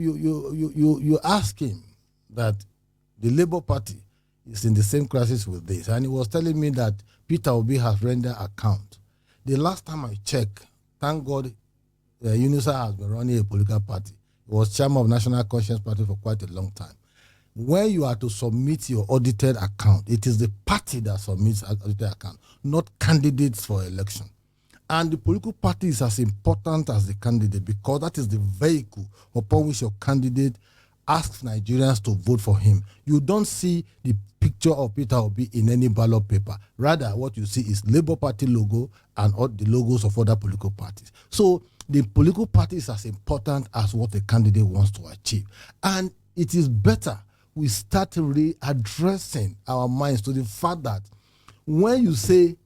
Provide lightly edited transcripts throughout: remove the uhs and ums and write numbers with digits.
you ask him that the Labour Party is in the same crisis with this, and he was telling me that Peter Obi has rendered account. The last time I checked, thank God, UNISA has been running a political party. He was chairman of National Conscience Party for quite a long time. When you are to submit your audited account, it is the party that submits audited account, not candidates for election. And the political party is as important as the candidate, because that is the vehicle upon which your candidate asks Nigerians to vote for him. You don't see the picture of Peter Obi in any ballot paper. Rather, what you see is Labour Party logo and all the logos of other political parties. So the political party is as important as what the candidate wants to achieve. And it is better we start readdressing our minds to the fact that when you say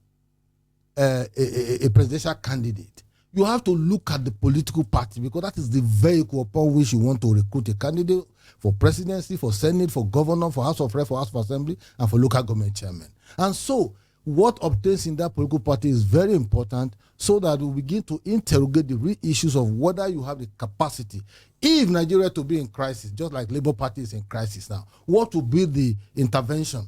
a presidential candidate, you have to look at the political party, because that is the vehicle upon which you want to recruit a candidate for presidency, for senate, for governor, for House of Reps, for House of Assembly, and for local government chairman. And so what obtains in that political party is very important, so that we begin to interrogate the real issues of whether you have the capacity. If Nigeria to be in crisis, just like Labour Party is in crisis now, what will be the intervention,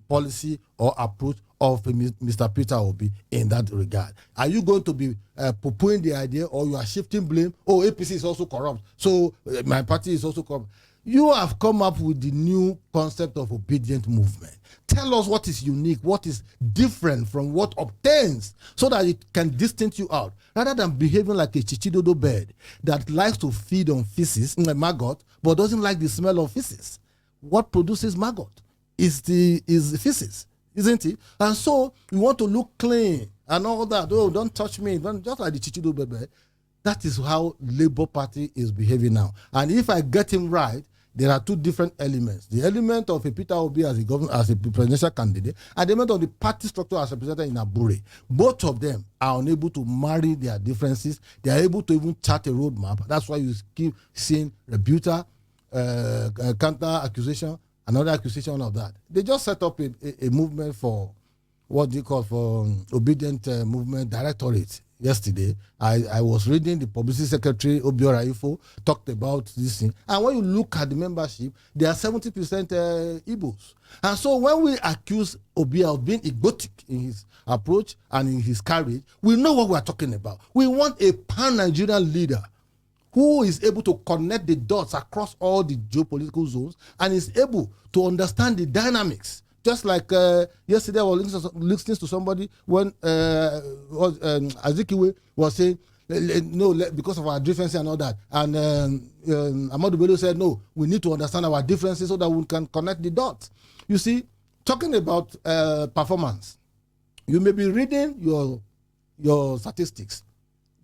policy, or approach of Mr. Peter Obi in that regard? Are you going to be poo-pooing the idea, or you are shifting blame? Oh, APC is also corrupt, so my party is also corrupt. You have come up with the new concept of obedient movement. Tell us what is unique, what is different from what obtains, so that it can distance you out, rather than behaving like a Chichidodo bird that likes to feed on feces, maggot, but doesn't like the smell of feces. What produces maggot is the feces, isn't it? And so we want to look clean and all that. Oh, don't touch me. Just like the Chichidodo bird. That is how Labour Party is behaving now. And if I get him right, there are two different elements. The element of a Peter Obi as a presidential candidate, and the element of the party structure as represented in Abure. Both of them are unable to marry their differences. They are able to even chart a roadmap. That's why you keep seeing rebuttal, counter accusation, another accusation of that. They just set up a movement for what they call for obedient movement directorate. Yesterday, I was reading the publicity secretary, Obiora Ifo, talked about this thing. And when you look at the membership, there are 70% Igbos. And so when we accuse Obi of being egotic in his approach and in his carriage, we know what we are talking about. We want a pan-Nigerian leader who is able to connect the dots across all the geopolitical zones and is able to understand the dynamics. Just like yesterday, I was listening to somebody when Azikiwe was saying, no, because of our differences and all that. And Amadou Bello said, no, we need to understand our differences so that we can connect the dots. You see, talking about performance, you may be reading your statistics.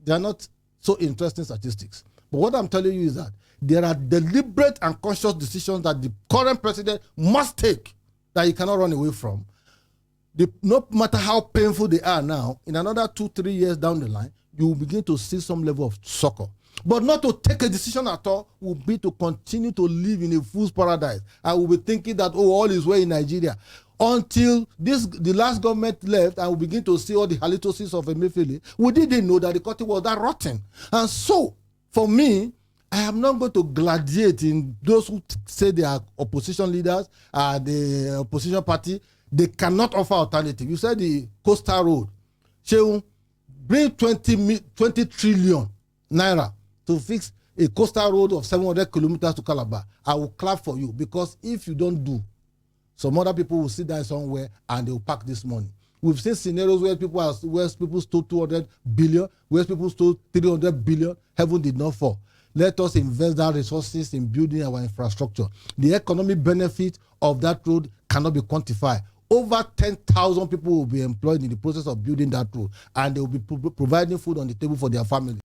They are not so interesting statistics. But what I'm telling you is that there are deliberate and conscious decisions that the current president must take that you cannot run away from. No matter how painful they are now, in another 2-3 years down the line, you will begin to see some level of succor. But not to take a decision at all will be to continue to live in a fool's paradise. I will be thinking that, oh, all is well in Nigeria. Until the last government left and we begin to see all the halitosis of Emefiele, we didn't know that the country was that rotten. And so, for me, I am not going to gladiate in those who say they are opposition leaders, the opposition party. They cannot offer alternative. You said the coastal road. Shehu, bring 20 trillion naira to fix a coastal road of 700 kilometers to Calabar. I will clap for you, because if you don't do, some other people will sit down somewhere and they will pack this money. We've seen scenarios where people stole 200 billion, where people stole 300 billion. Heaven did not fall. Let us invest our resources in building our infrastructure. The economic benefit of that road cannot be quantified. Over 10,000 people will be employed in the process of building that road, and they will be providing food on the table for their family.